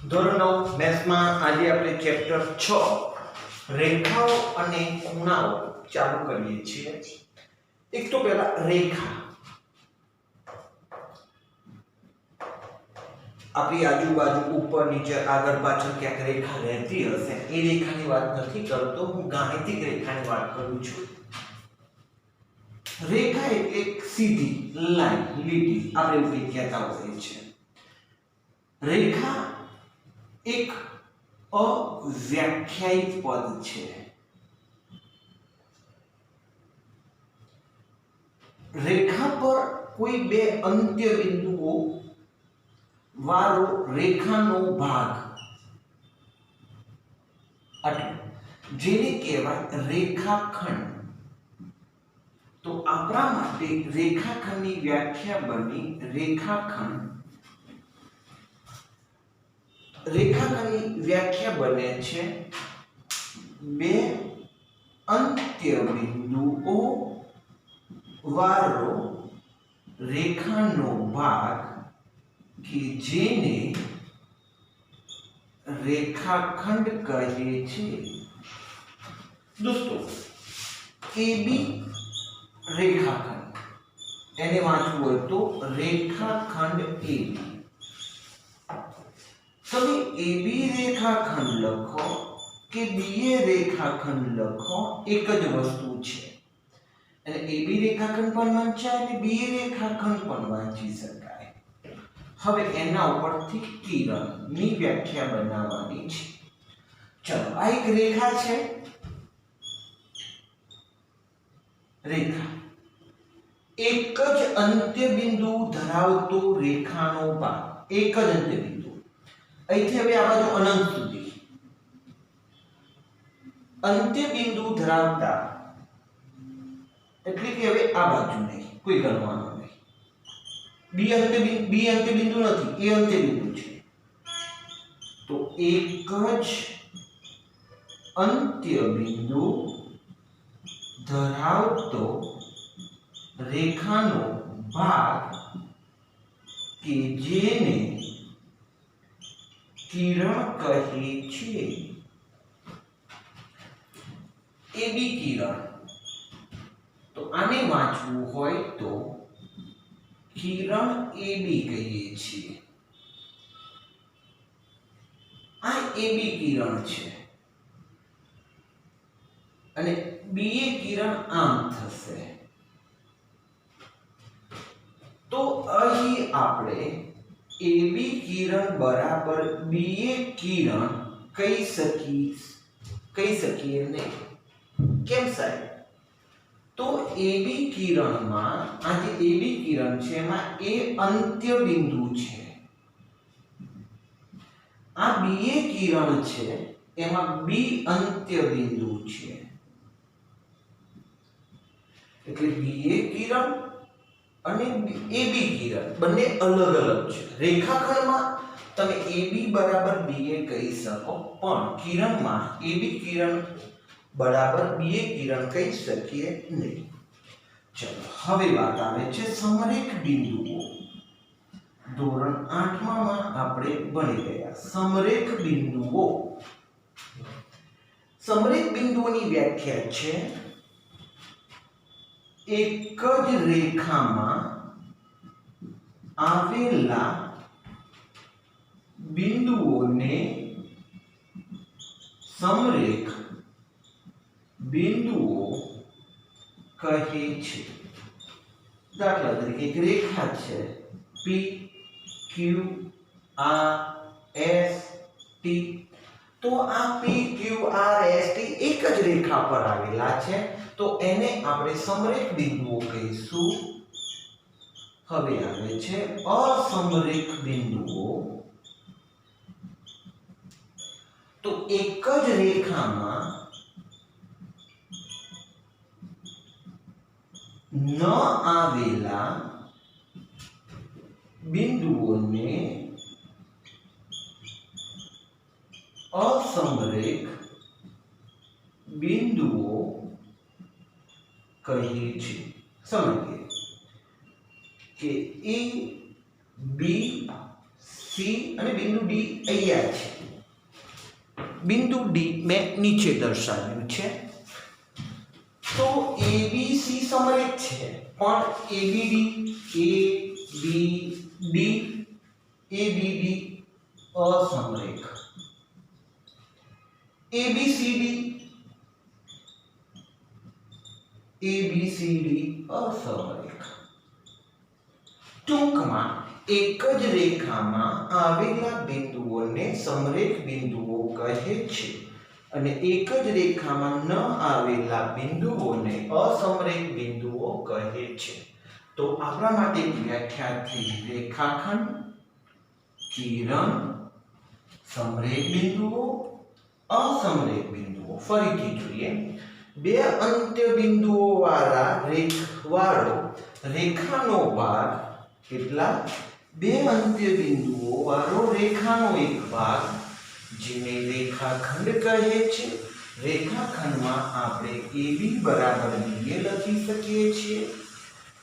ધોરણ 9 મેથ્સમાં આજે આપણે ચેપ્ટર 6 રેખાઓ અને ખૂણાઓ ચાલુ કરીએ છીએ। એક તો પહેલા રેખા, આપણી આજુબાજુ ઉપર નીચે આગળ પાછળ ક્યાંક રેખા રહેતી હશે, એ રેખાની વાત નથી કરતો, હું ગાણિતિક રેખાની વાત કરું છું। રેખા એટલે એક સીધી લાઈન, લીટી, આપણે એવું કહેતા હોઈએ છીએ। રેખા એક અવ્યાખ્યાયિત પદ છે। રેખા પર કોઈ બે અંત્ય બિંદુઓ વાળો રેખાનો ભાગ, જેને કહેવાય રેખાખંડ। તો આપણા માટે રેખાખંડની વ્યાખ્યા બની રેખાખંડની વ્યાખ્યા બને છે બે અંત્ય બિંદુઓ વાળો રેખાનો ભાગ કે જેને રેખાખંડ કહે છે। દોસ્તો, AB રેખાખંડ, એને વાંચવું હોય તો રેખાખંડ AB। તમે AB રેખાખંડ લખો કે BA રેખાખંડ લખો, એક જ વસ્તુ છે। અને AB રેખાખંડ પણ વંચાય અને BA રેખાખંડ પણ વાંચી શકાય। હવે એના ઉપરથી કિરણની વ્યાખ્યા બનાવવાની છે। ચલો, આ એક રેખા છે। રેખા એક જ અંત્ય બિંદુ ધરાવતો રેખાનો ભાગ, એક જ અંત્ય બિંદુ, અહીંથી હવે આ બાજુ અનંત સુધી અંત્ય બિંદુ ધરાવતા, એટલે કે હવે આ બાજુ નહીં, કોઈ ગણવાનું નહીં, બી અંત્ય બિંદુ નથી, એ અંત્ય બિંદુ છે। તો એક જ અંત્ય બિંદુ ધરાવતો રેખાનો ભાગ કે જેને કિરણ કહે છે। AB કિરણ, તો આને વાંચવું હોય તો કિરણ AB કહીએ છીએ। આ AB કિરણ છે અને BA કિરણ આમ થશે। તો અહીં આપણે AB કિરણ બરાબર BA કિરણ કહી શકીએ નહીં। કેમ સાહેબ? તો AB કિરણમાં, આ જે AB કિરણ છે એમાં A અંત્ય બિંદુ છે, આ BA કિરણ છે એમાં B અંત્ય બિંદુ છે। એટલે BA કિરણ અને AB કિરણ બંને અલગ અલગ છે। રેખાખંડમાં તમે AB બરાબર BA કહી શકો, પણ કિરણમાં AB કિરણ બરાબર BA કિરણ કહી શકીએ નહીં। ચલો, હવે વાત આવે છે સમરેખ બિંદુઓ। ધોરણ 8માં આપણે ભણી ગયા સમરેખ બિંદુઓ। સમરેખ બિંદુઓની વ્યાખ્યા છે એક જ રેખામાં આવેલા બિંદુઓને સમરેખ બિંદુઓ કહે છે। દાખલા તરીકે એક રેખા છે P Q R S T, તો આ P Q R S T એક જ રેખા પર આવેલા છે, તો એને આપણે સમરેખ બિંદુઓ કહીશું। હવે આવે છે અસમરેખ બિંદુઓ। તો એક જ રેખામાં ન આવેલા બિંદુઓને અસમરેખ બિંદુઓ કહીએ છીએ। સમજીએ કે A B C અને બિંદુ ડી અહીંયા છે. બિંદુ ડી મેં નીચે દર્શાવ્યું છે. તો ABC સમરેખ છે, પણ ABD અસમરેખ. ABCD અસમરેખ. ટૂંકમાં એક જ રેખામાં આવેલા બિંદુઓને સમરેખ બિંદુઓ કહે છે અને એક જ રેખામાં ન આવેલા બિંદુઓને અસમરેખ બિંદુઓ કહે છે. તો આપણા માટે વ્યાખ્યા થઈ રેખાખંડ, કિરણ, સમરેખ બિંદુઓ, અસમરેખ બિંદુઓ. ફરીથી જોઈએ. બે અંત્ય બિંદુઓ વાળો રેખાનો ભાગ કેટલા? બે અંત્ય બિંદુઓ વાળો રેખાનો એક ભાગ જેને રેખાખંડ કહે છે. રેખાખંડમાં આપણે AB બરાબર BA લખી શકીએ છીએ.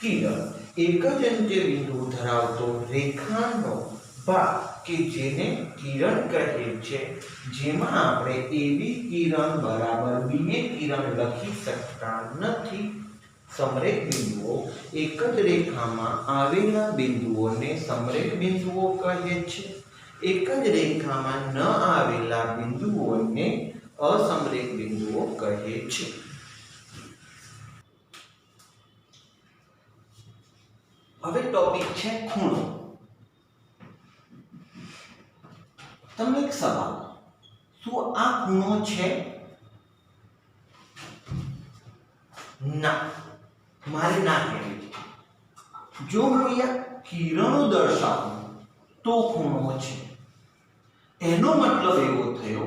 કિરણ એક જ અંત્ય બિંદુ ધરાવતો રેખાનો ભાગ કે જેને કિરણ કહે છે, જેમાં આપણે AB કિરણ બરાબર BA કિરણ લખી શકતા નથી. સમરેખ બિંદુઓ એક જ રેખામાં આવેલા બિંદુઓને સમરેખ બિંદુઓ કહે છે. એક જ રેખામાં ન આવેલા બિંદુઓને અસમરેખ બિંદુઓ કહે છે. હવે ટોપિક છે ખૂણો. તમને એક સવાલ, શું આ ખૂણો છે? ના, મારે ના કહેવું. જો હું અહીંયા કિરણો દર્શાવું તો ખૂણો છે. એનો મતલબ એવો થયો,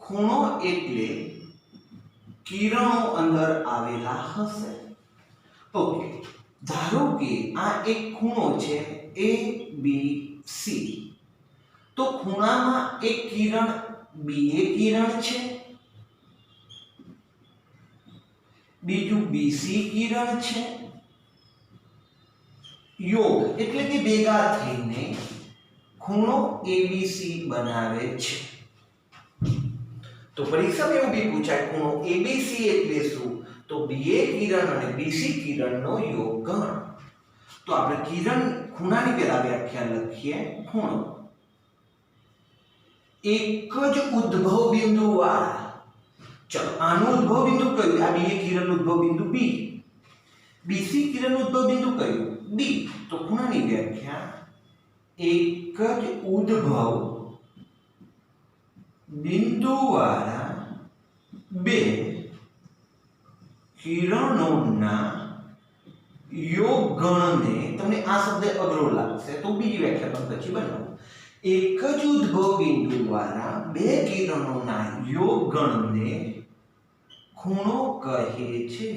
ખૂણો એટલે કિરણો અંદર આવેલા હશે. ઓકે, ધારો કે આ એક ખૂણો છે ABC. તો ખૂણામાં એક કિરણ BA કિરણ છે, બીજું BC કિરણ છે. યોગ એટલે કે ભેગા થઈને ખૂણો ABC બનાવે છે. તો પરીક્ષામાં એવું બી પૂછાય, ખૂણો ABC એટલે શું? તો BA કિરણ અને BC કિરણનો યોગ ગણ. તો આપણે કિરણ ખૂણાની પહેલા વ્યાખ્યા લખીએ. ખૂણો એક જ ઉદ્ભવ બિંદુ વાળા. ચલો, આનું ઉદ્ભવ બિંદુ કયું? આ BA કિરણનું ઉદ્ભવ બિંદુ B. BC કિરણનું ઉદ્ભવ બિંદુ કયું? D. તો ખૂણાની વ્યાખ્યા એક જ ઉદ્ભવ બિંદુ વાળા બે કિરણોના યોગ ગણને, તમને આ શબ્દ અઘરો લાગશે તો બીજી વ્યાખ્યા પણ પછી બનાવો. એક જ ઉદ્ભવ બિંદુ વાળા બે કિરણોના યોગ ગણને ખૂણો કહે છે.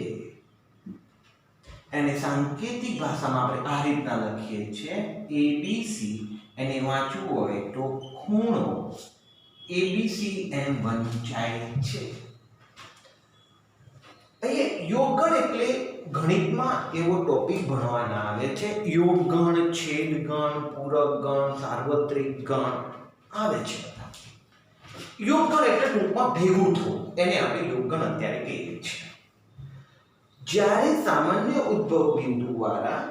એને સાંકેતિક ભાષામાં આપણે આ રીતના લખીએ છીએ ABC. એને વાંચવું હોય તો ખૂણો ABC એમ વંચાય છે. અહીંયા યોગગણ એટલે ગણિતમાં એવો ટોપિક ભણવાના આવે છે. યોગગણ, છેદગણ, પૂરકગણ, સાર્વત્રિક ગણ આવે છે બધા. યોગગણ એટલે ટૂંકમાં ભેગું થવું, એને આપણે યોગગણ અત્યારે કહીએ છીએ. જ્યારે સામાન્ય ઉદ્ભવ બિંદુ વાળા,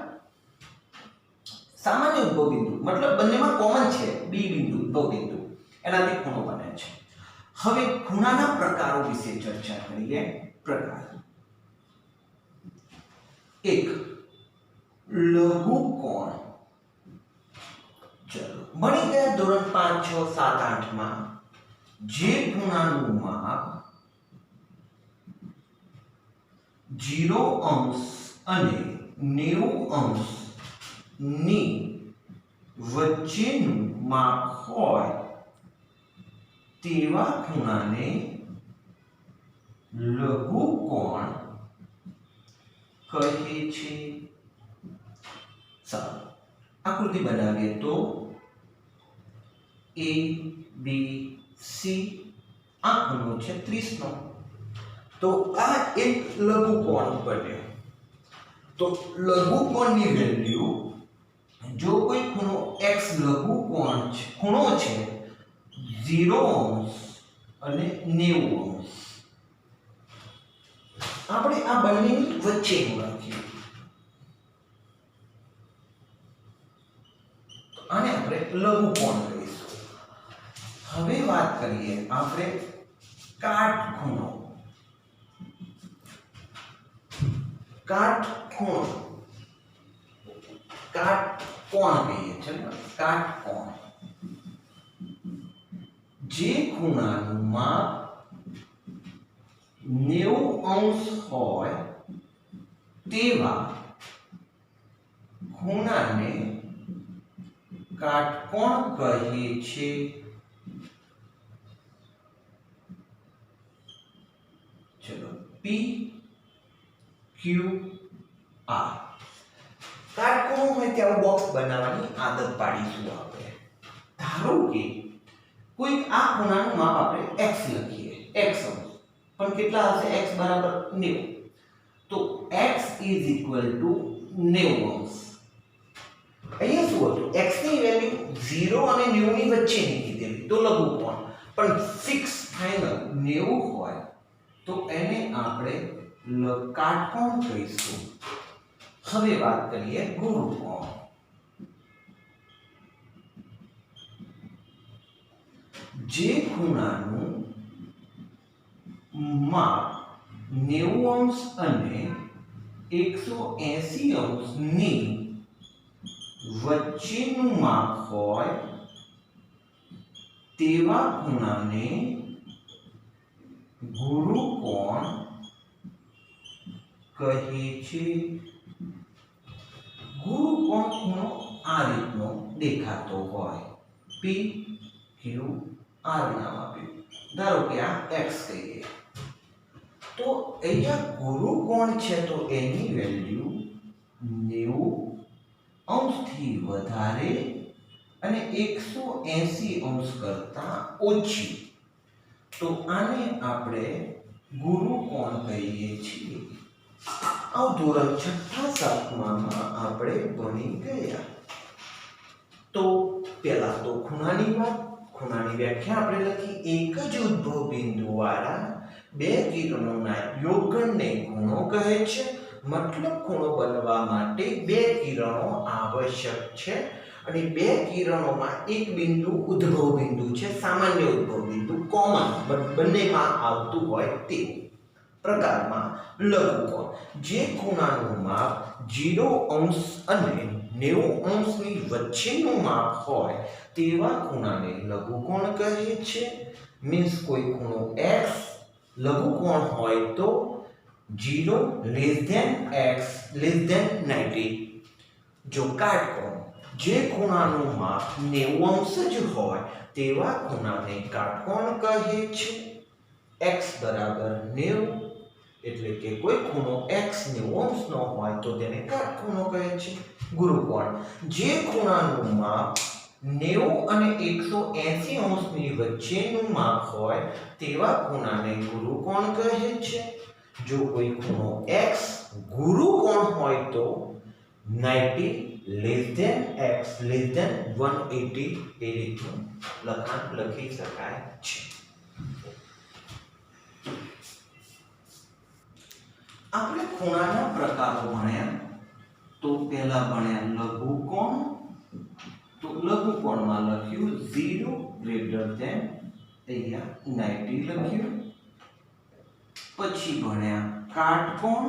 સામાન્ય ઉદ્ભવ બિંદુ મતલબ બંનેમાં કોમન છે, બી બિંદુ ઉદ્ભવ બિંદુ, એનાથી ખૂણો બને છે. હવે ખૂણાના પ્રકારો વિશે ચર્ચા કરીએ. પ્રકાર એક, લઘુકોણ. ચલો, ભણી ગયા ધોરણ 5, 6, 7, 8 માં જે ખૂણાનું માપ 0° અને 90° ની વચ્ચેનું માપ હોય તેવા ખૂણાને લઘુકોણ કહે છે. સારું, આકૃતિ બનાવીએ તો ABC આ ખૂણો છે 30 નો. તો આ એક લઘુકોણ બન્યો. તો લઘુકોણની વેલ્યુ જો કોઈ ખૂણો x લઘુ કોણ છે, ખૂણો છે 0° અને 90°, આપણે આ બંનેની વચ્ચેનું રાખીએ, આને આપણે લઘુ કોણ કહીશું. હવે વાત કરીએ આપણે કાટખૂણો. કાટકોણ કહીએ છે ને, કાટકોણ જે ખૂણાનું માપ 90° હોય તેવા ખૂણાને કાટકોણ કહીએ છે. ચલો P Q R. કાટકોણ હોય ત્યાં બોક્સ બનાવવાની આદત પાડીશું આપણે. ધારો કે કોઈ આ ખૂણાનું માપ આપણે x લખીએ, x અંશ, પણ કેટલા હશે? x બરાબર 90, તો x = 90°. અહીંયા શું હતું? x ની વેલ્યુ 0 અને 90 ની વચ્ચેની કીધેલી, તો લઘુ કોણ. પણ ફિક્સ ફાઇનલ 90 હોય તો એને આપણે કાટકોણ કહીશું. હવે વાત કરીએ ગુરુકોણ. જે ખૂણાનું માપ 90° અને 180° ની વચ્ચેનું માપ હોય તેવા ખૂણાને ગુરુકોણ કહે છે. ગુરુકોણ ખૂણો આ રીતનો દેખાતો હોય, P Q R નામ આપ્યું. ધારો કે આ x કહીએ, તો અહીંયા ગુરુકોણ છે તો એની વેલ્યુ 90° થી વધારે અને 180° કરતા ઓછી, તો આને આપણે ગુરુકોણ કહીએ છીએ. આ ધોરણ 6-7માં આપણે ભણી ગયા. તો પહેલા તો ખૂણાની વ્યાખ્યા આપણે લખી. એક જ ઉદ્ભવ બિંદુ વાળા બે કિરણોના યોગગણને ખૂણો કહે છે. મતલબ ખૂણો બનવા માટે બે કિરણો આવશ્યક છે અને બે કિરણોમાં એક બિંદુ ઉદ્ભવ બિંદુ છે, સામાન્ય ઉદ્ભવ બિંદુ, કોમન, બંનેમાં આવતું હોય તેવું પ્રકારમાં લઘુકોણ. જે ખૂણાનું માપ 0° અને 90° ની વચ્ચેનું માપ હોય તેવા ખૂણાને લઘુકોણ કહે છે. મીન્સ કોઈ ખૂણો x લઘુકોણ હોય તો 0 x 90. જો કાટકોણ, જે ખૂણાનું માપ 90° જ હોય તેવા ખૂણાને કાટકોણ કહે છે. x બરાબર 90, એટલે કે કોઈ ખૂણો x 90° નો હોય તો તેને કાટખૂણો કહે છે. ગુરુકોણ, જે ખૂણાનું માપ 90 અને 180° ની વચ્ચેનું માપ હોય તેવા ખૂણાને ગુરુકોણ કહે છે. જો કોઈ ખૂણો x ગુરુકોણ હોય તો 90 x 180 એ રીતનું લખાણ લખી શકાય છે. આપણે ખૂણાના પ્રકારો ભણ્યા. તો પહેલા ભણ્યા લઘુકોણ. તો લઘુકોણમાં લખ્યું 0 અહીંયા 90 લખ્યું. પછી ભણ્યા કાટકોણ.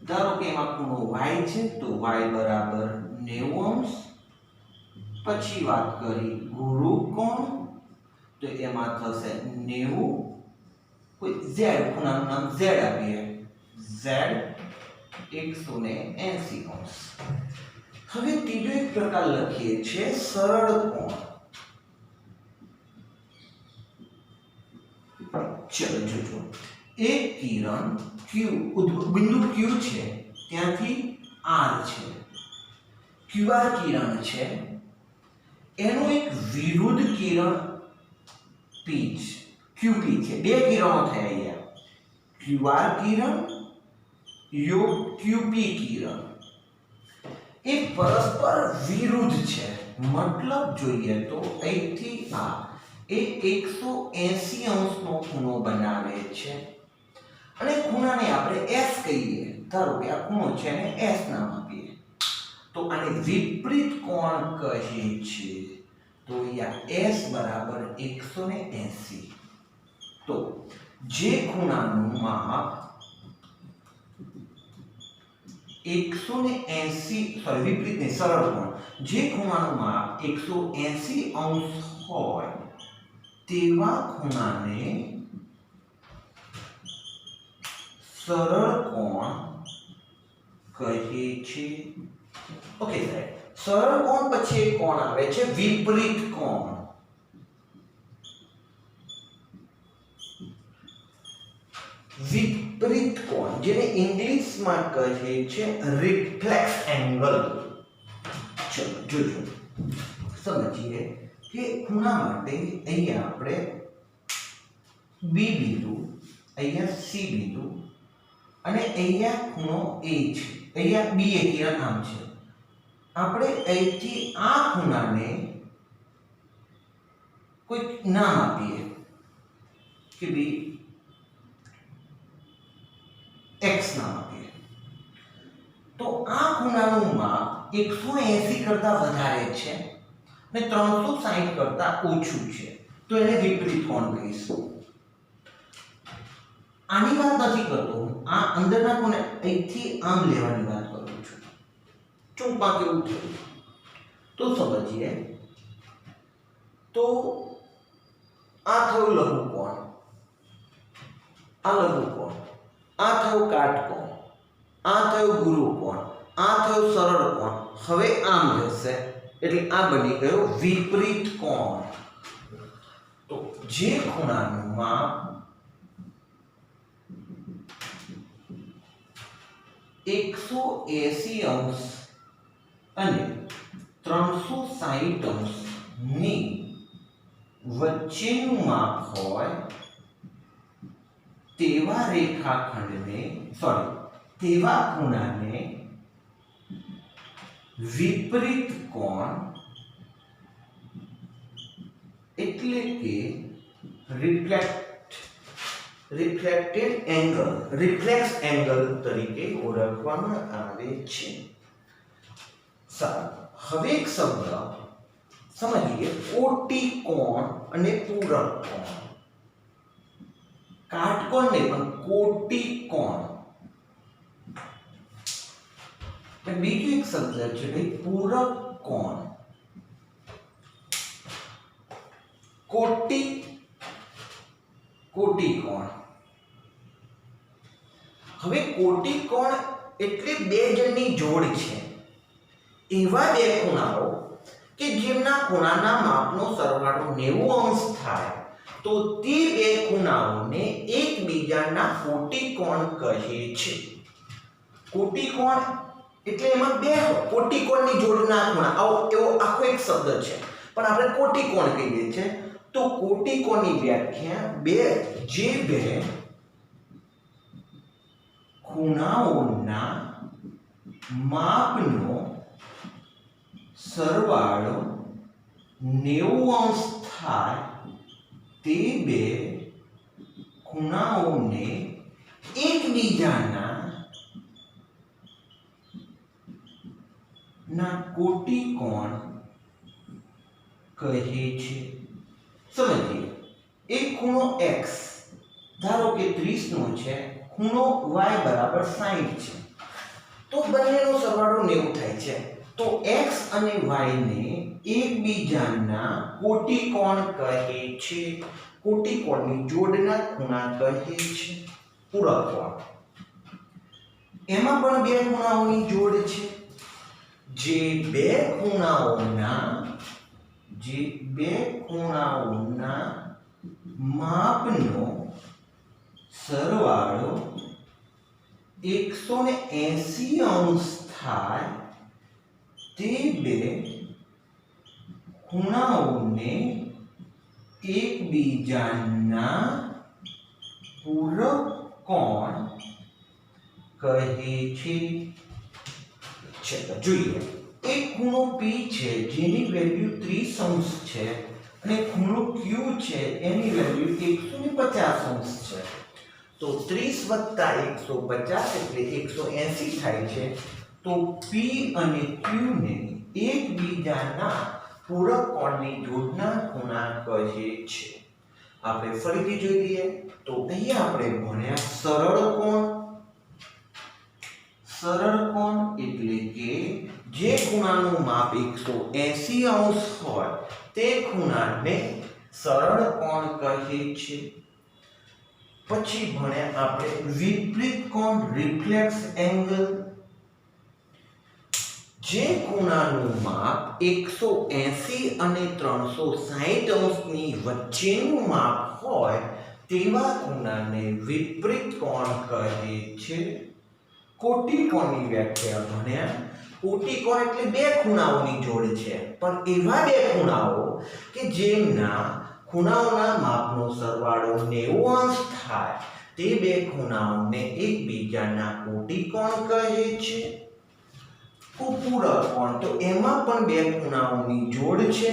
ધારો કે એમાં ખૂણો y છે તો y બરાબર 90°. પછી વાત કરી ગુરુકોણ, તો એમાં થશે 90, કોઈ z ખૂણાનું નામ z આપીએ, z 180°. હવે ત્રીજો એક પ્રકાર લખીએ છે સરળ કોણ. ચલો જોજો, એક કિરણ q, બિંદુ q છે ત્યાંથી r છે, qr કિરણ છે, એનું એક વિરુદ્ધ કિરણ p છે, qp છે. બે કિરણો થયા અહીંયા, qr કિરણ યોગ qp કિરણ. એ પરસ્પર વિરુદ્ધ છે, મતલબ જોઈએ તો અહીંથી આ એ 180 અંશનો ખૂણો બનાવે છે અને ખૂણાને આપણે S કહીએ. ધારો કે આ ખૂણો છે ને S નામ આપીએ તો આને વિપરીત કોણ કહે છે. તો અહીંયા S બરાબર 180. તો જે ખૂણાનું માપ 180 વિપરીત ને સરળ કોણ, જે ખૂણાનું માપ 180 અંશ હોય તેવા ખૂણાને સરળ કોણ કહે છે. ઓકે સાહેબ, સરળ કોણ પછી એક કોણ આવે છે વિપરીત કોણ. વિપરીત કોણ જેને ઇંગ્લિશમાં કહે છે રિફ્લેક્સ એંગલ. ચલો જોજો સમજીએ કે ખૂણા માટે અહીંયા આપણે બી બિંદુ, અહીંયા સી બિંદુ અને અહીંયા ખૂણો એ છે, અહીંયા બી એ કિરણ નામ છે. આપણે અહીંથી આ ખૂણાને કોઈ નામ આપીએ કે બી x નામ આપીએ. તો આ ખૂણાનું માપ 180 કરતા વધારે છે અને 360 કરતા ઓછું છે તો એને વિપરીત કોણ કહીશું. આની વાત નથી કરતો, આ અંદરના કોણે અહીંથી આમ લેવાની વાત કરું છું. ટૂંકમાં કેવું થયું તો સમજીએ. તો આ થયું લઘુકોણ, આ લઘુકોણ, આ થયું કાટકોણ, આ થયું ગુરુકોણ, આ થયું સરળ કોણ. હવે આમ જશે એટલે આ બની ગયો વિપરીત કોણ. તો જે ખૂણાનું માપ 180 અંશ અને 360 અંશની વચ્ચેનું માપ હોય તેવા રેખાખંડને તેવા ખૂણાને વિપરીત કોણ એટલે કે રિફ્લેક્ટેડ એંગલ, રિફ્લેક્સ એંગલ તરીકે ઓળખવામાં આવે છે. સારું, હવે એક શબ્દ સમજીએ, કોટી કોણ અને પૂરક કોણ. કાટકોણ ને પણ કોટી કોણ. બીજું એક શબ્દ છે ભાઈ પૂરક કોણ. કોટી કોણ. હવે કોટી કોણ એટલે બે જણની જોડ છે. એવા બે ખૂણાઓ કે જેમના ખૂણાના માપનો સરવાળો 90 અંશ થાય તો તે બે ખૂણાઓને એકબીજાના કોટિકોણ કહે છે. કોટિકોણ એટલે એમાં બે કોટિકોણની જોડના ખૂણા, એવો આખો એક શબ્દ છે પણ આપણે કોટિકોણ કહીએ છીએ. તો કોટિકોણની વ્યાખ્યા બે ખૂણાઓના માપનો સરવાળો 90 અંશ થાય તે બે ખૂણાઓને એકબીજાના કોટિકોણ કહે છે. સમજીએ, એક ખૂણો x ધારો કે 30 નો છે, ખૂણો y બરાબર 60 છે, તો બંનેનો સરવાળો 90 થાય છે. તો x અને y ને એકબીજાના કોટિકોણ કહે છે. કોટિકોણની જોડના ખૂણા કહે છે પૂરક કોણ. એમાં પણ બે ખૂણાઓની જોડ છે. જે બે ખૂણાઓના માપનો સરવાળો 180 અંશ થાય તે બે ખૂણાઓને એકબીજાના પૂરક કોણ કહે છે. ચલો જોઈએ. એક ખૂણો P છે જેની વેલ્યુ 30 અંશ છે અને ખૂણો Q છે એની વેલ્યુ 150 અંશ છે. તો 30 + 150 એટલે 180 થાય છે. તો P અને Q ને એકબીજાના પૂરક કોણની જોડના ખૂણા કહે છે. આપણે ફરીથી જોઈ લઈએ તો અહીંયા આપણે ભણ્યા સરળ કોણ. સરળ કોણ એટલે કે જે ખૂણાનું માપ 180 અંશ હોય તે ખૂણાને સરળ કોણ કહે છે. પછી ભણ્યા આપણે વિપરીત કોણ રિફ્લેક્સ એંગલ. જે ખૂણાનું માપ 180 અને 360 અંશની વચ્ચેનું માપ હોય તેવા ખૂણાને વિપરીત કોણ કહે છે. કોટી કોણની વ્યાખ્યા ભણ્યા. કોટી કોણ એટલે બે ખૂણાઓની જોડ છે, પણ એવા બે ખૂણાઓ કે જેમના ખૂણાઓના માપનો સરવાળો 90 અંશ થાય તે બે ખૂણાઓને એકબીજાના કોટી કોણ કહે છે. પૂરક કોણ તો એમાં પણ બે ખૂણાઓની જોડ છે,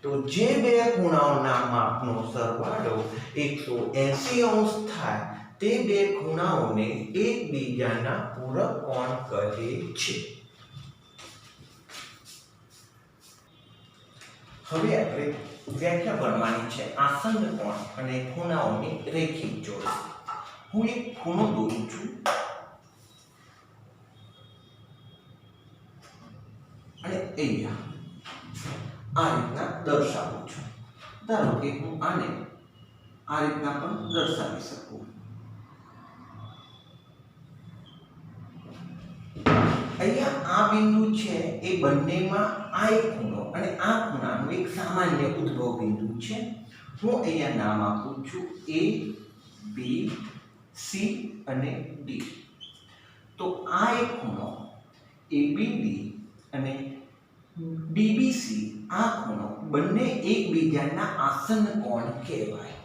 તો જે બે ખૂણાઓના માપનો સરવાળો 180 અંશ થાય તે બે ખૂણાઓને એકબીજાના પૂરક કોણ કહે છે. હવે આપણે વ્યાખ્યા ભણવાની છે આસન્ન કોણ અને ખૂણાઓની રેખિક જોડ. હું એક ખૂણો દોરું છું અને અહીંયા આ રીતના દર્શાવું છું. ધારો કે હું આને આ રીતના પણ દર્શાવી શકું. અહીંયા આ બિંદુ છે એ બંનેમાં આ એક ખૂણો અને આ ખૂણાનું એક સામાન્ય ઉદ્ભવ બિંદુ છે. હું અહીંયા નામ આપું છું A, B, C અને D. તો આ એક ખૂણો ABD અને DBC આ ખૂણો બંને એકબીજાના આસન્ન કોણ કહેવાય.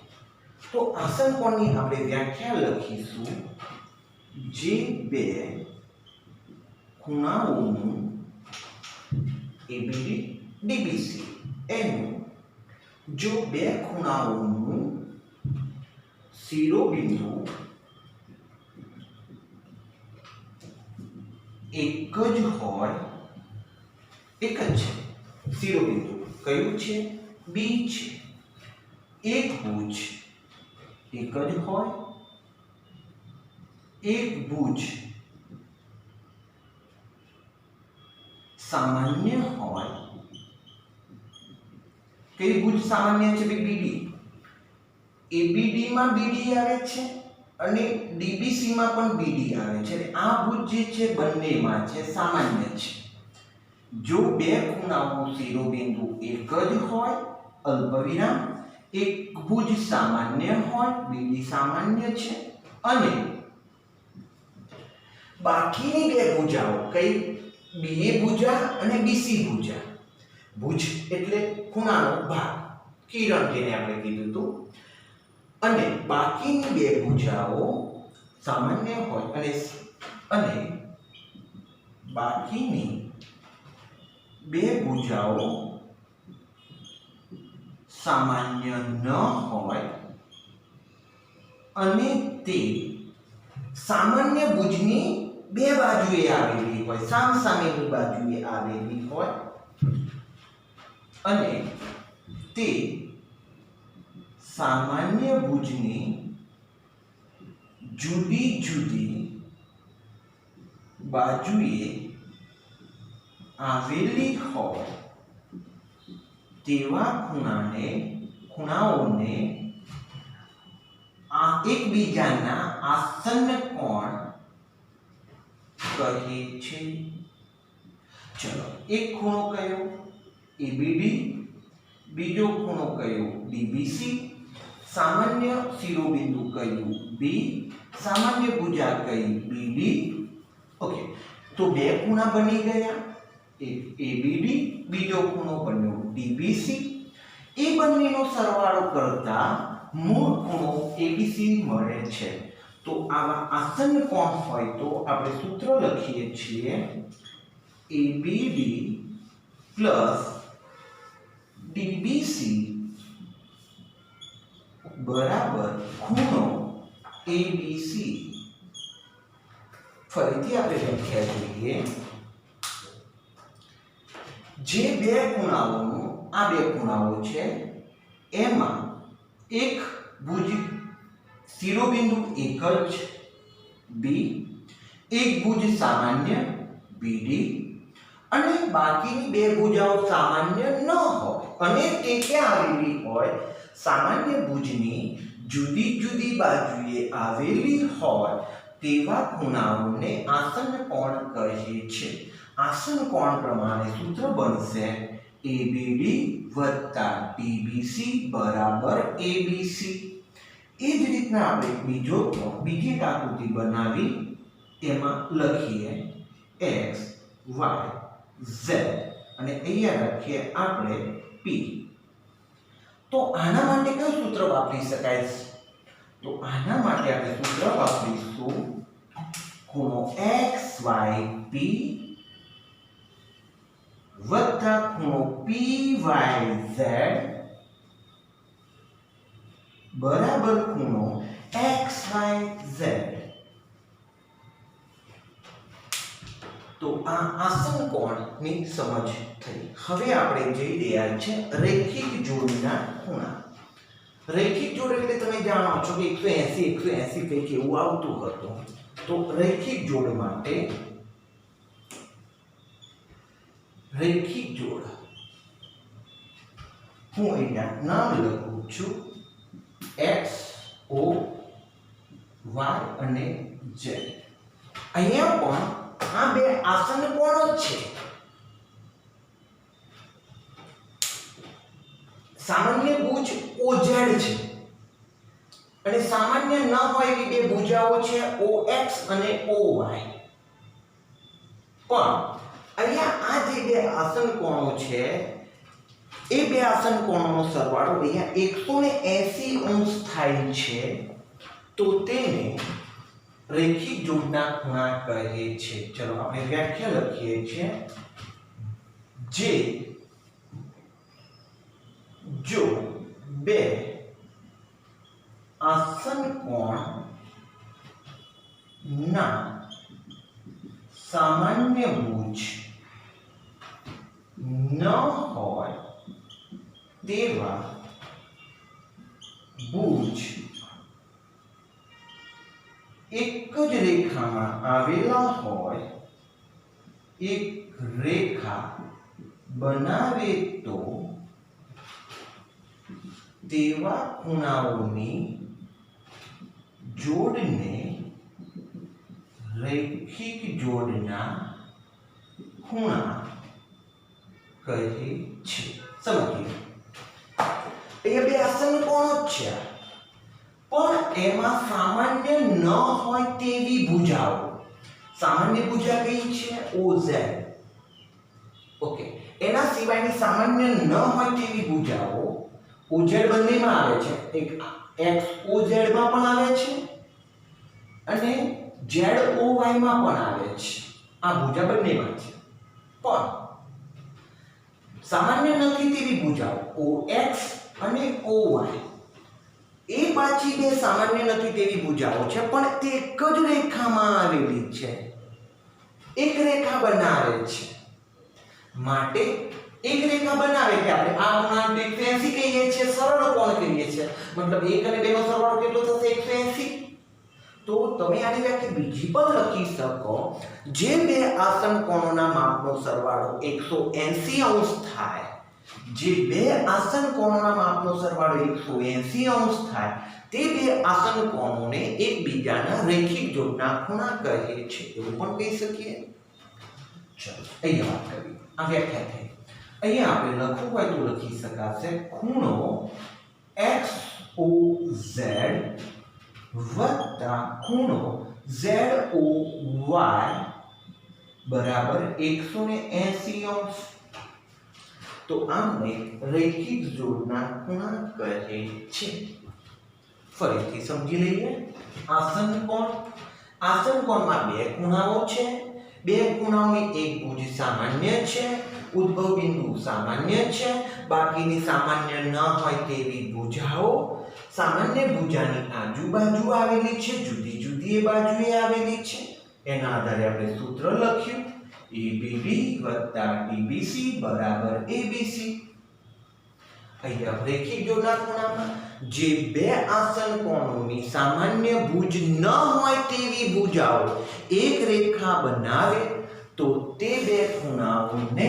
તો આસન્ન કોણની આપણે વ્યાખ્યા લખીશું. જે બે ખૂણાઓનું ABD DBC એનું જો બે ખૂણાઓનું શિરોબિંદુ એક જ હોય, એક જ છે શિરોબિંદુ કયું છે B છે, એક ભુજ એક જ હોય, એક ભુજ સામાન્ય હોય. કઈ ભુજ સામાન્ય છે BD? ABD માં BD આવે છે અને DBC માં પણ BD આવે છે. આ ભુજ જે છે બંનેમાં છે સામાન્ય છે. જો બે ખૂણાઓનું શિરોબિંદુ એક જ હોય અલ્પવિરામ, એક ભુજ સામાન્ય હોય BD સામાન્ય છે અને બાકીની બે ભુજાઓ કઈ BA ભુજા અને BC ભુજા. ભુજ એટલે ખૂણાનો ભાગ, કિરણ જેને આપણે કીધું હતું, અને બાકીની બે ભુજાઓ સામાન્ય હોય અને બાકીની બે ભુજાઓ સામાન્ય ન હોય અને તે સામાન્ય ભુજની બે બાજુએ આવેલી હોય, સામસામેની બાજુએ આવેલી હોય અને તે સામાન્ય ભુજની જુદી જુદી બાજુએ આવેલી હોય તેવા ખૂણાઓને એકબીજાના આસન્ન કોણ કહે છે. ચલો એક ખૂણો કયો ABD, બીજો ખૂણો કયો DBC, સામાન્ય શિરોબિંદુ કયું B, સામાન્ય ભુજા કઈ BD. ઓકે, તો બે ખૂણા બની ગયા. એક ABD, બીજો ખૂણો બન્યો DBC. એ બંનેનો સરવાળો કરતા મૂળ ખૂણો ABC મળે છે. તો આવા આસન્ન કોણ હોય તો આપણે સૂત્ર લખીએ છીએ ABD પ્લસ DBC બરાબર ખૂણો ABC. ફરીથી આપણે વ્યાખ્યા જોઈએ. જે બે ખૂણાઓનો આ બે ખૂણાઓ છે એમાં એક ભુજ શિરોબિંદુ એક જ B, એક ભુજ સામાન્ય BD અને બાકીની બે ભુજાઓ સામાન્ય ન હોય અને તે ક્યાં આવેલી હોય? સામાન્ય ભુજની જુદી જુદી બાજુએ આવેલી હોય તેવા ખૂણાઓને આસન્ન કોણ કહે છે. આસન્ન કોણ પ્રમાણે સૂત્ર બનશે ABD વત્તા DBC બરાબર ABC. એ જ રીતના આપણે બીજી આકૃતિ બનાવી એમાં લખીએ x y z અને અહીંયા રાખીએ આપણે p. તો આના માટે કયું સૂત્ર વાપરી શકાય? તો આના માટે આપણે સૂત્ર વાપરીશું ખૂણો XYP વત્તા ખૂણો PYZ બરાબર ખૂણો XYZ. તો આ આસન્ન કોણની સમજ થઈ. હવે આપણે જઈ રહ્યા છે રૈખિક જોડના ખૂણા. રૈખિક જોડ એટલે તમે જાણો છો કે 180 કંઈક એવું આવતું હતું. તો રૈખિક જોડ માટે રૈખિક જોડ હું અહીંયા નામ લખું છું x o y અને z. અહીંયા પણ આ બે આસન્ન કોણ જ છે. સામાન્ય ભુજ OZ છે અને સામાન્ય ન હોય એવી બે ભુજાઓ છે OX અને OY. પણ અહીંયા આ જે બે આસન્ન કોણો છે એ બે આસન્ન કોણોનો સરવાળો અહીંયા 180 અંશ થાય છે. તો તેને રૈખિક જોડના ખૂણા કહે છે. ચલો આપણે વ્યાખ્યા લખીએ છીએ. જે જો બે આસન્ન કોણ ના સામાન્ય ભુજ ન હોય તેવા ભુજ એક જ રેખામાં આવેલા હોય, એક રેખા બનાવે તો તેવા ખૂણાઓની જોડને રૈખિક જોડના ખૂણા કહે છે. સમજીએ. એ બે આસન્ન કોણ જ છે પણ એમાં સામાન્ય ન હોય તેવી ભુજાઓ. સામાન્ય ભુજા કઈ છે? OZ. ઓકે. એના સિવાયની સામાન્ય ન હોય તેવી ભુજાઓ OZ બંનેમાં આવે છે. એક XOZ માં પણ આવે છે અને ZOY માં પણ આવે છે. આ ભુજા બંનેમાં છે. પણ સામાન્ય નથી તેવી ભુજાઓ OX અને OY એ પાછી બે સામાન્ય નથી તેવી ભુજાઓ છે પણ તે એક જ રેખામાં આવેલી છે, એક રેખા બનાવે છે. માટે એક રેખા બનાવે કે આપણે આ ખૂણાને 180 કહીએ છીએ, સરળ કોણ કહીએ છીએ. મતલબ 1 અને 2 નો સરવાળો કેટલો થશે? 180. તો તમે આની વ્યાખ્યા બીજી પણ લખી શકો. જે બે આસન્ન કોણોના માપનો સરવાળો 180 અંશ થાય, જે બે આસન્ન કોણોના માપનો સરવાળો 180 અંશ થાય તે બે આસન્ન કોણોને એકબીજાના રૈખિક જોડના ખૂણા કહે છે. એવું પણ કહી શકીએ. ચલો અહીંયા વાત કરીએ. આ વ્યાખ્યા થઈ. અહીંયા આપણે લખવું હોય તો લખી શકાશે ખૂણો XOZ વત્તા ખૂણો ZOY બરાબર 180 અંશ. તો આમને રૈખિક જોડના ખૂણા કહે છે. ફરીથી સમજી લઈએ. આસન્ન કોણ. આસન્ન કોણમાં બે ખૂણાઓ છે. બે ખૂણાઓની એક ભુજ સામાન્ય છે, ઉદ્ભવ બિંદુ સામાન્ય છે, બાકીની સામાન્ય ન હોય તેવી ભુજાઓ સામાન્ય ભુજાની આજુબાજુ આવેલી છે, જુદી જુદી બાજુએ આવેલી છે. એના આધારે આપણે સૂત્ર લખ્યું ABB + DBC = ABC. અહીંયા રેખિક જોડના ખૂણામાં જે બે આસન કોણોની સામાન્ય ભુજ ન હોય તેવી ભુજાઓ એક રેખા બનાવે તો તે બે ખૂણાઓને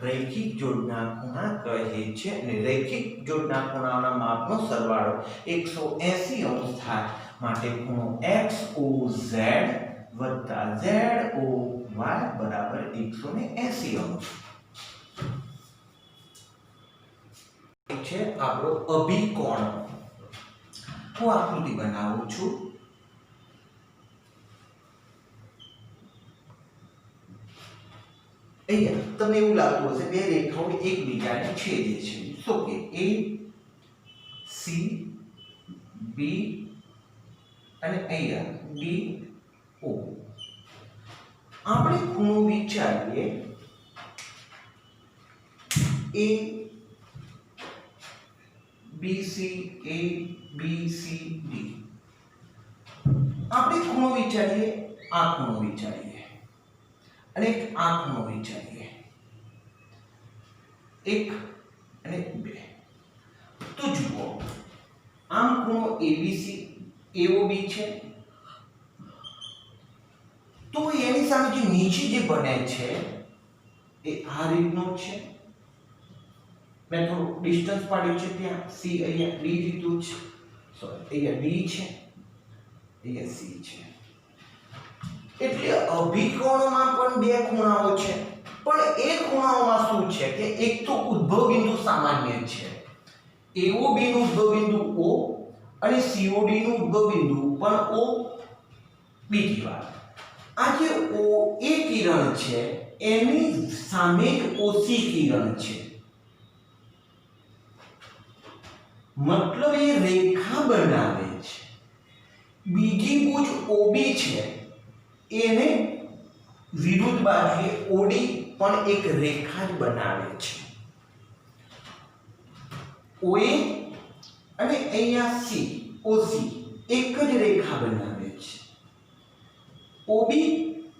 રૈખિક જોડના ખૂણા કહે છે. અને રૈખિક જોડના ખૂણાઓના માપનો સરવાળો 180 અંશ થાય માટે ખૂણો XOZ + ZOY = 180 અંશ છે. આપણો અભિકોણ હું આકૃતિ બનાવું છું. અહીંયા તમને એવું લાગતું હશે બે રેખાઓ એકબીજાને છેદે છે. શું કે A C B અને અહીંયા D O. આપણે ખૂણો વિચારીએ A BC A BC D. આપણે ખૂણો વિચારીએ, આ ખૂણો વિચારીએ અને આ ખૂણો વિચારીએ, 1 અને 2. તો જુઓ આમ ખૂણો ABC AOB છે, તો એની સામે જે નીચે જે બને છે એ આ રીતનો છે. મેં થોડું ડિસ્ટન્સ પાડ્યું છે, ત્યાં C અહીંયા D લીધું છે, સોરી અહીંયા D છે, અહીંયા C છે. એટલે અભિકોણમાં પણ બે ખૂણાઓ છે, પણ એ ખૂણાઓમાં શું છે કે એક તો ઉદ્ભવ બિંદુ સામાન્ય છે, AOB નું ઉદ્ભવ બિંદુ O અને COD નું ઉદ્ભવ બિંદુ પણ O. બીજી વાત, આ જે OA કિરણ છે એની સામે જ OC કિરણ છે. મતલબ એ રેખા બનાવે છે. બીજી ભુજ OB છે એને વિરુદ્ધ બાજુએ OD પણ એક રેખા જ બનાવે છે. OA અને અહીંયા C OC એક જ રેખા બનાવે છે. OB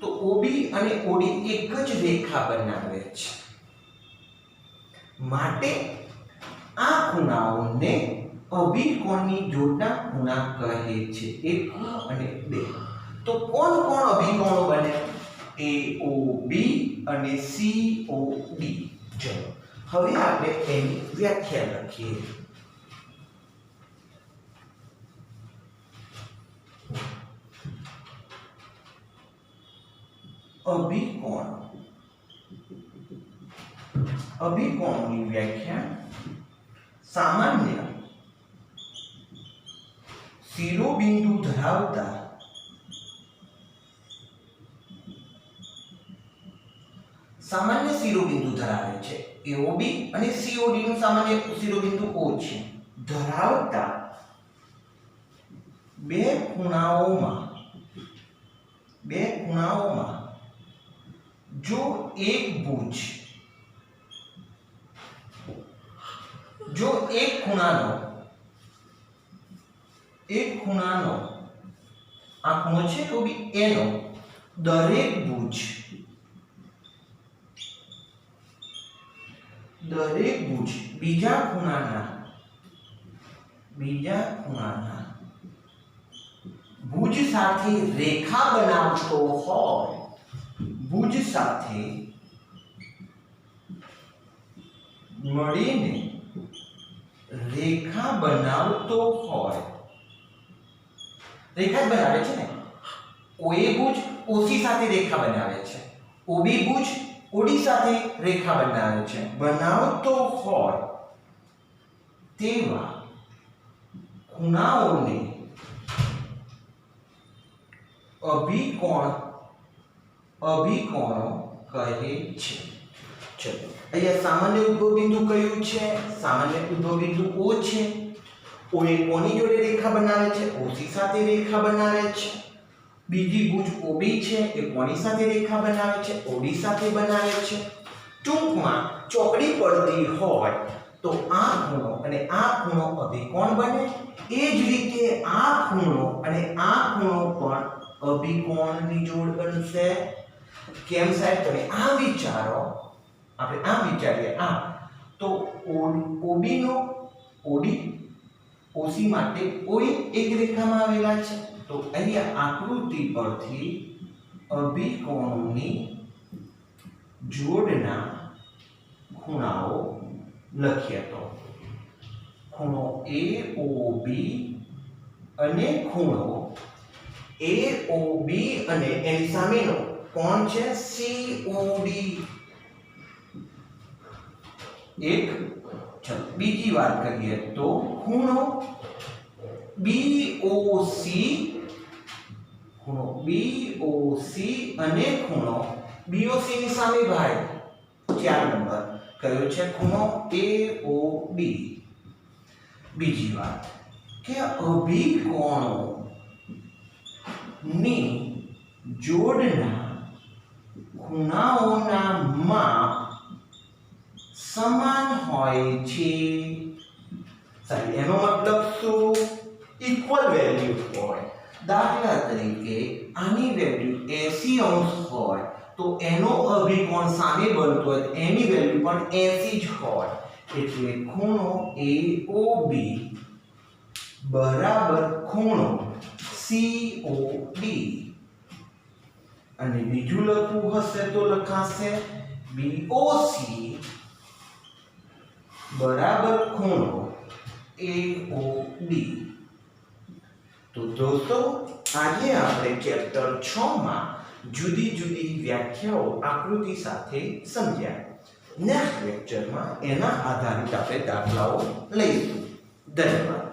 તો OB અને OD એક જ રેખા બનાવે છે. માટે આ ખૂણાઓને અભિકોણની જોડના ખૂણા કહે છે, 1 અને 2. તો કોણ કોણ અભિકોણો બને? AOB અને COD. ચલો હવે આપણે એની વ્યાખ્યા લખીએ. અભિકોણની વ્યાખ્યા સામાન્ય શિરોબિંદુ ધરાવતા ધરાવે છે. AOB અને COD નું સામાન્ય શિરોબિંદુ O છે. ધરાવતા બે ખૂણાઓમાં જો એક ખૂણાનો આ ખૂણો છે તો બી એનો દરેક ભુજ બીજા ખૂણાના ભુજ સાથે રેખા બનાવતો હોય, મળીને રેખા બનાવતો હોય, રેખા જ બનાવે છે ને. OA ભુજ OC સાથે રેખા બનાવે છે, OB ભુજ OD સાથે રેખા બનાવતો હોય તેવા ખૂણાઓને અભિકોણો કહે છે. ચલો અહીંયા સામાન્ય ઉદ્ભવ બિંદુ કયું છે? સામાન્ય ઉદ્ભવ બિંદુ O છે. OA કોની જોડે રેખા બનાવે છે? OC સાથે રેખા બનાવે છે. બીજી ભુજ OB છે એ કોની સાથે રેખા બનાવે છે? OD સાથે બનાવે છે. ટૂંકમાં ચોકડી પડતી હોય તો આ ખૂણો અને આ ખૂણો અભિકોણ બને. એ જ રીતે આ ખૂણો અને આ ખૂણો પણ અભિકોણની જોડ બનશે. કેમ સાહેબ? તમે આ વિચારો, આપણે આ વિચારીએ. આ તો OB નો OD OC માટે OE એક રેખામાં આવેલા છે. તો અહીંયા આકૃતિ પરથી અભિકોણની જોડના ખૂણાઓ લખીએ તો ખૂણો AOB અને ખૂણો AOB અને એની સામેનો કોણ છે? COD. એક. ચલો બીજી વાત કરીએ તો ખૂણો BOC, ખૂણો BOC અને ખૂણો BOC ની સામે ભાઈ 4 નંબર કયો છે? ખૂણો AOB. બીજી વાત કે અભિકોણોની જોડના ખૂણાઓના માપ સમાન હોય છે. સાહેબ એનો મતલબ શું? ઇક્વલ વેલ્યુ હોય. દાખલા તરીકે આની વેલ્યુ 80 અંશ હોય તો એનો અભિકોણ સામે બનતો હોય તો એની વેલ્યુ પણ 80 જ હોય. એટલે ખૂણો AOB બરાબર ખૂણો COD. અને બીજું લખવું હશે તો લખાશે BOC બરાબર ખૂણો AOD. તો દોસ્તો આજે આપણે ચેપ્ટર 6 માં જુદી જુદી વ્યાખ્યાઓ આકૃતિ સાથે સમજ્યા. નેક્સ્ટ લેક્ચરમાં એના આધારિત આપણે દાખલાઓ લઈશું. ધન્યવાદ.